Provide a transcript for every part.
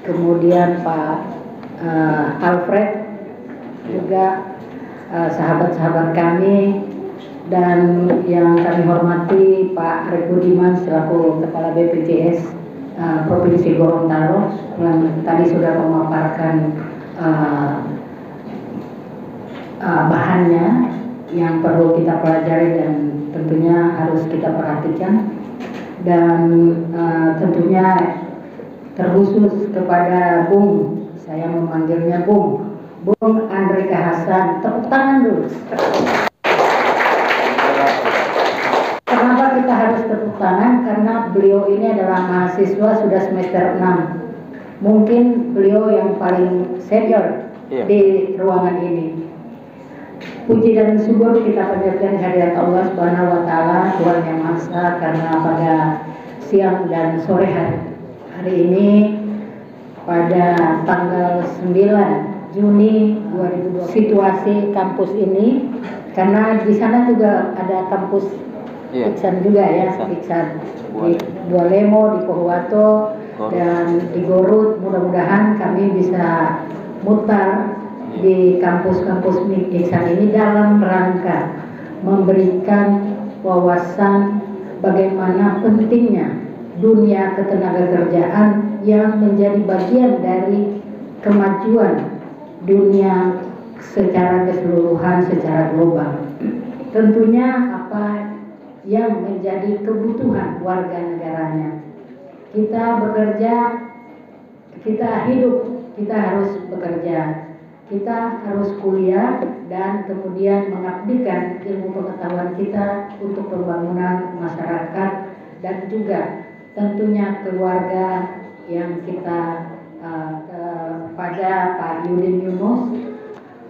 kemudian Pak Alfred, juga sahabat-sahabat kami, dan yang kami hormati Pak Arif Budiman selaku Kepala BPJS Provinsi Gorontalo yang tadi sudah memaparkan bahannya yang perlu kita pelajari dan tentunya harus kita perhatikan, dan tentunya terkhusus kepada Bung, saya memanggilnya Bung Andrika Hasan. Tepuk tangan dulu. Kenapa kita harus tepuk tangan? Karena beliau ini adalah mahasiswa sudah semester 6. Mungkin beliau yang paling senior di ruangan ini. Puji dan syukur kita panjatkan kehadirat Allah Subhanahu wa taala, Tuhan Yang Maha Esa, karena pada siang dan sore hari ini pada tanggal 9 Juni 2020 situasi kampus ini, karena di sana juga ada kampus Iksan juga ya, Iksan di Bualemo, di Pohuwato, dan di Gorut. Mudah-mudahan kami bisa mutar di kampus-kampus Iksan ini dalam rangka memberikan wawasan bagaimana pentingnya dunia ketenagakerjaan yang menjadi bagian dari kemajuan dunia secara keseluruhan, secara global. Tentunya apa yang menjadi kebutuhan warga negaranya. Kita bekerja, kita hidup, kita harus bekerja, kita harus kuliah, dan kemudian mengabdikan ilmu pengetahuan kita untuk pembangunan masyarakat dan juga tentunya keluarga yang kita kepada Pak Yudin Yunus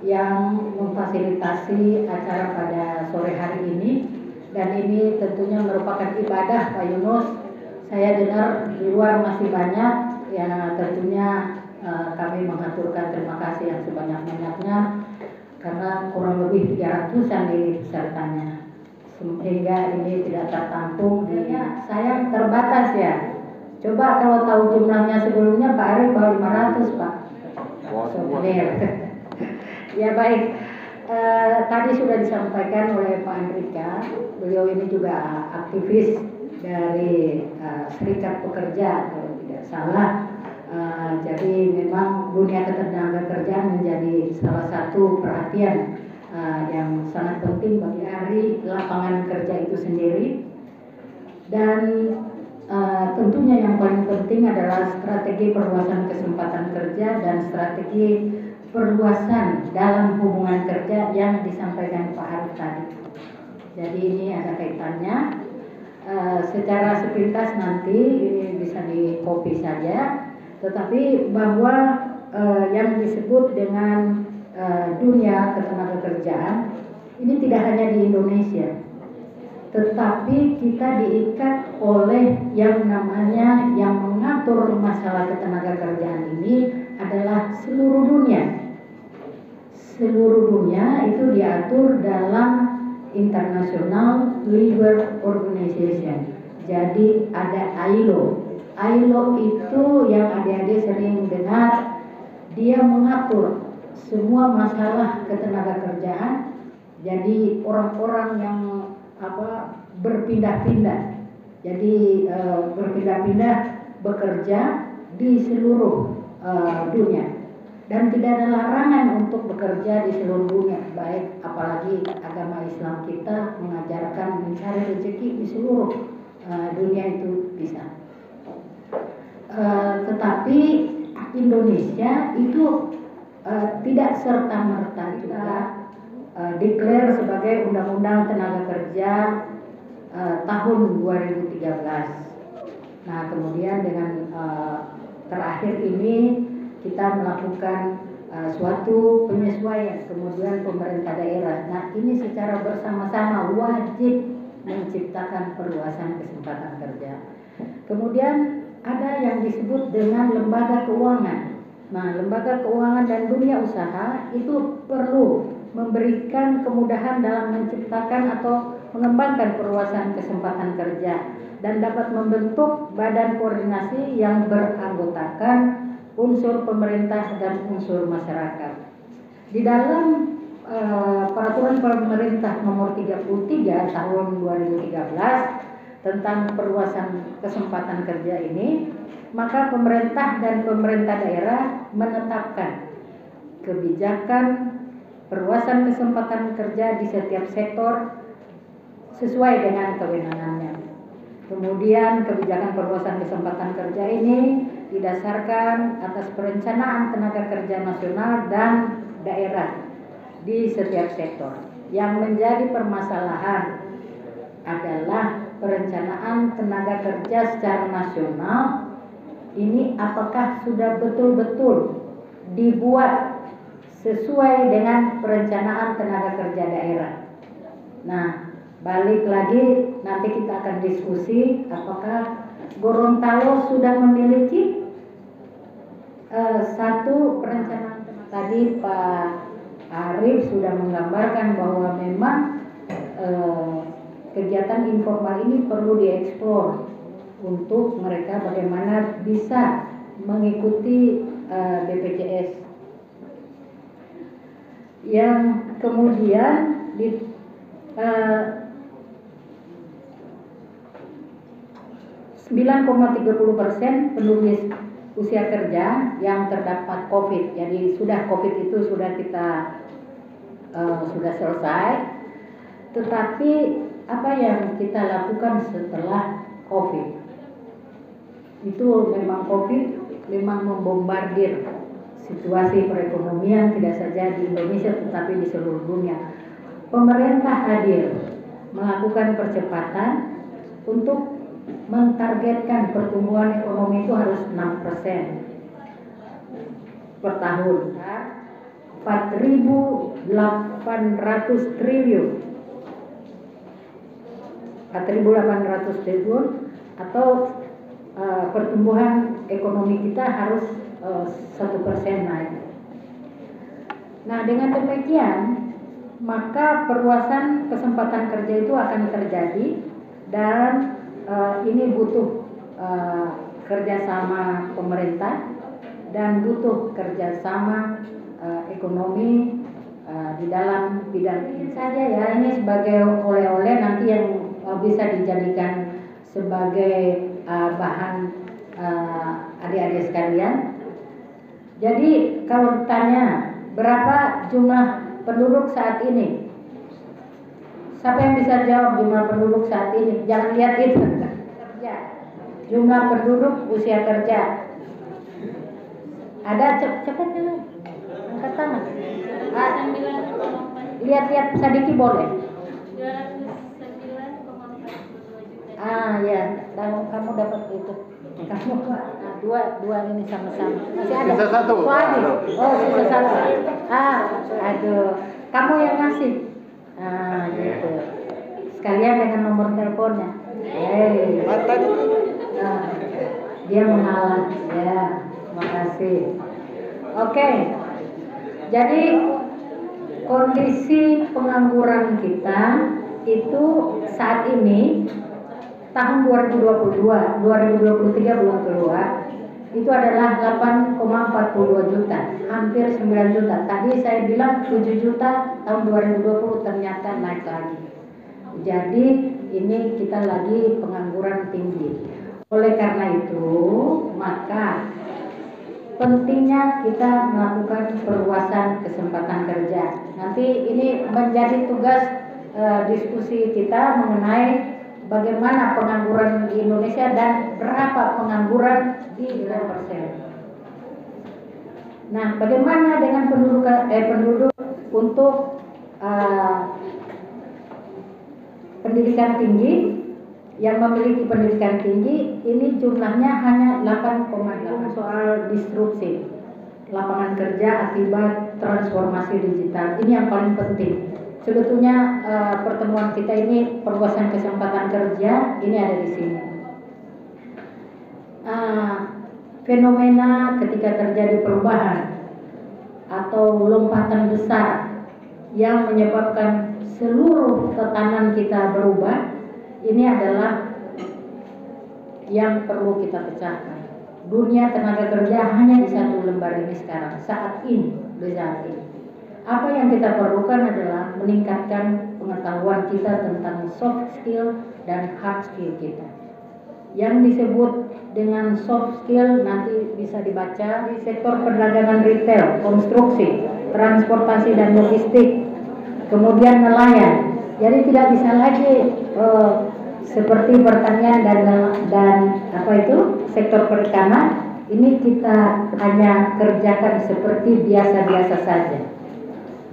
yang memfasilitasi acara pada sore hari ini. Dan ini tentunya merupakan ibadah Pak Yunus. Saya dengar di luar masih banyak, ya tentunya kami mengaturkan terima kasih yang sebanyak-banyaknya, karena kurang lebih 300-an ini pesertanya, sehingga ini tidak tertampung. Saya terbatas ya. Coba kalau tahu jumlahnya sebelumnya Pak Arif baru 500 Pak. Ya baik. Tadi sudah disampaikan oleh Pak Andrika, beliau ini juga aktivis dari Serikat Pekerja kalau tidak salah. Jadi memang dunia ketenagakerjaan menjadi salah satu perhatian yang sangat penting bagi hari lapangan kerja itu sendiri. Dan tentunya yang paling penting adalah strategi perluasan kesempatan kerja dan strategi perluasan dalam hubungan kerja yang disampaikan Pak Arif tadi. Jadi ini ada kaitannya. Secara sepintas nanti ini bisa di copy saja, tetapi bahwa yang disebut dengan dunia ketenagakerjaan ini tidak hanya di Indonesia, tetapi kita diikat oleh yang namanya yang mengatur masalah ketenagakerjaan ini adalah seluruh dunia. Seluruh dunia itu diatur dalam International Labour Organization. Jadi ada ILO. ILO itu yang adik-adik sering dengar, dia mengatur semua masalah ketenagakerjaan. Jadi orang-orang yang berpindah-pindah. Jadi berpindah-pindah bekerja di seluruh dunia. Dan tidak ada larangan untuk bekerja di seluruh dunia, baik apalagi agama Islam kita mengajarkan mencari rezeki di seluruh dunia itu bisa. Tetapi Indonesia itu tidak serta-merta juga declare sebagai Undang-Undang Tenaga Kerja tahun 2013. Nah kemudian dengan terakhir ini kita melakukan suatu penyesuaian, kemudian pemerintah daerah. Nah ini secara bersama-sama wajib menciptakan perluasan kesempatan kerja. Kemudian ada yang disebut dengan lembaga keuangan. Nah lembaga keuangan dan dunia usaha itu perlu memberikan kemudahan dalam menciptakan atau mengembangkan perluasan kesempatan kerja dan dapat membentuk badan koordinasi yang beranggotakan unsur pemerintah dan unsur masyarakat. Di dalam Peraturan Pemerintah Nomor 33 Tahun 2013 tentang perluasan kesempatan kerja ini, maka pemerintah dan pemerintah daerah menetapkan kebijakan perluasan kesempatan kerja di setiap sektor sesuai dengan kewenangannya. Kemudian kebijakan perluasan kesempatan kerja ini didasarkan atas perencanaan tenaga kerja nasional dan daerah di setiap sektor. Yang menjadi permasalahan adalah perencanaan tenaga kerja secara nasional ini apakah sudah betul-betul dibuat sesuai dengan perencanaan tenaga kerja daerah. Nah, balik lagi nanti kita akan diskusi apakah Gorontalo sudah memiliki satu perencanaan. Tadi Pak Arief sudah menggambarkan bahwa memang kegiatan informal ini perlu dieksplor untuk mereka bagaimana bisa mengikuti BPJS. Yang kemudian di 9,30% penduduk usia kerja yang terdapat COVID. Jadi sudah COVID itu sudah kita sudah selesai. Tetapi apa yang kita lakukan setelah COVID? Itu memang COVID memang membombardir situasi perekonomian tidak saja di Indonesia tetapi di seluruh dunia. Pemerintah hadir melakukan percepatan untuk mentargetkan pertumbuhan ekonomi itu harus 6% per tahun. 4.800 triliun. 4.800 triliun atau pertumbuhan ekonomi kita harus 1% naik. Nah, dengan demikian maka perluasan kesempatan kerja itu akan terjadi dan ini butuh kerjasama pemerintah dan butuh kerjasama ekonomi di dalam bidang ini saja ya. Ini sebagai oleh-oleh nanti yang bisa dijadikan sebagai bahan adik-adik sekalian. Jadi kalau ditanya berapa jumlah penduduk saat ini, siapa yang bisa jawab jumlah penduduk saat ini? Jangan lihat itu kerja. Jumlah penduduk usia kerja. Ada cepat angkat tangan. Lihat-lihat sedikit boleh. 209,42 juta. Ya, kamu dapat itu. Kamu dua ini sama-sama. Masih ada. Sisa satu. Sisa satu. Aduh. Kamu yang ngasih. Gitu. Sekalian dengan nomor teleponnya. Dia mengalah. Ya, makasih. Oke. Jadi kondisi pengangguran kita itu saat ini tahun 2022, 2023 belum keluar, itu adalah 8,42 juta, hampir 9 juta. Tadi saya bilang 7 juta tahun 2020, ternyata naik lagi. Jadi ini kita lagi pengangguran tinggi. Oleh karena itu, maka pentingnya kita melakukan perluasan kesempatan kerja. Nanti ini menjadi tugas diskusi kita mengenai bagaimana pengangguran di Indonesia dan berapa pengangguran di 9%. Nah, bagaimana dengan penduduk untuk pendidikan tinggi? Yang memiliki pendidikan tinggi ini jumlahnya hanya 8,8. Soal disrupsi lapangan kerja akibat transformasi digital ini yang paling penting. Sebetulnya pertemuan kita ini perluasan kesempatan kerja ini ada di sini. Fenomena ketika terjadi perubahan atau lompatan besar yang menyebabkan seluruh tatanan kita berubah, ini adalah yang perlu kita pecahkan. dunia tenaga kerja hanya di satu lembar ini sekarang, saat ini. Apa yang kita perlukan adalah meningkatkan pengetahuan kita tentang soft skill dan hard skill kita. Yang disebut dengan soft skill nanti bisa dibaca di sektor perdagangan retail, konstruksi, transportasi dan logistik, kemudian nelayan. Jadi tidak bisa lagi seperti pertanian dan sektor perikanan ini kita hanya kerjakan seperti biasa-biasa saja.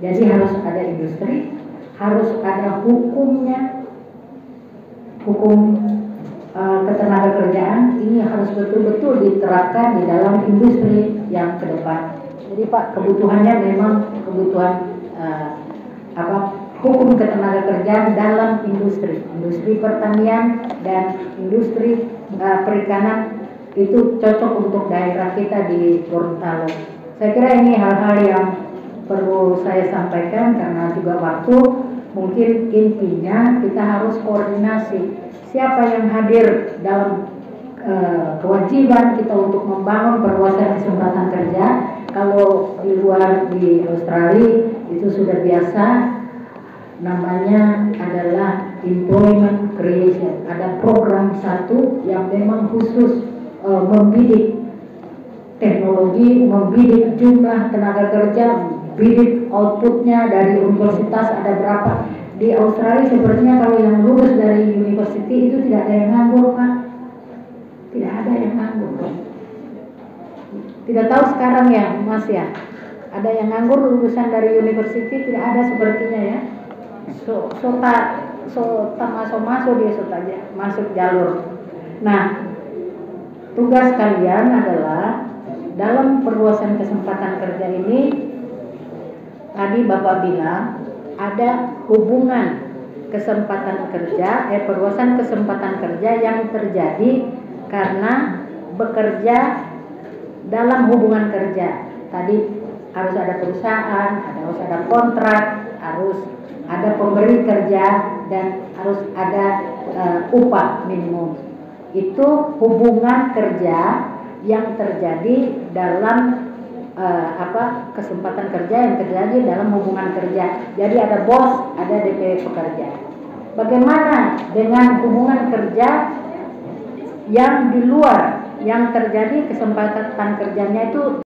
Jadi harus ada industri, harus ada hukumnya, hukum ketenagakerjaan ini harus betul-betul diterapkan di dalam industri yang ke depan. Jadi Pak, kebutuhannya memang kebutuhan hukum ketenagakerjaan dalam industri pertanian dan industri perikanan itu cocok untuk daerah kita di Gorontalo. Saya kira ini hal-hal yang perlu saya sampaikan karena juga waktu. Mungkin intinya kita harus koordinasi siapa yang hadir dalam kewajiban kita untuk membangun perluasan kesempatan kerja. Kalau di luar di Australia itu sudah biasa, namanya adalah employment creation. Ada program satu yang memang khusus membidik teknologi, membidik jumlah tenaga kerja, bidik outputnya dari universitas ada berapa. Di Australia sepertinya kalau yang lulus dari university itu tidak ada yang nganggur, Pak. Tidak ada yang nganggur. Tidak tahu sekarang ya, Mas ya. Ada yang nganggur lulusan dari university tidak ada sepertinya ya. Masuk dia aja masuk jalur. Nah, tugas kalian adalah dalam perluasan kesempatan kerja ini tadi Bapak bilang ada hubungan kesempatan kerja, perluasan kesempatan kerja yang terjadi karena bekerja dalam hubungan kerja. Tadi harus ada perusahaan, harus ada kontrak, harus ada pemberi kerja dan harus ada upah minimum. Itu hubungan kerja yang terjadi dalam kesempatan kerja yang terjadi dalam hubungan kerja. Jadi ada bos, ada DP pekerja. Bagaimana dengan hubungan kerja yang di luar yang terjadi kesempatan kerjanya itu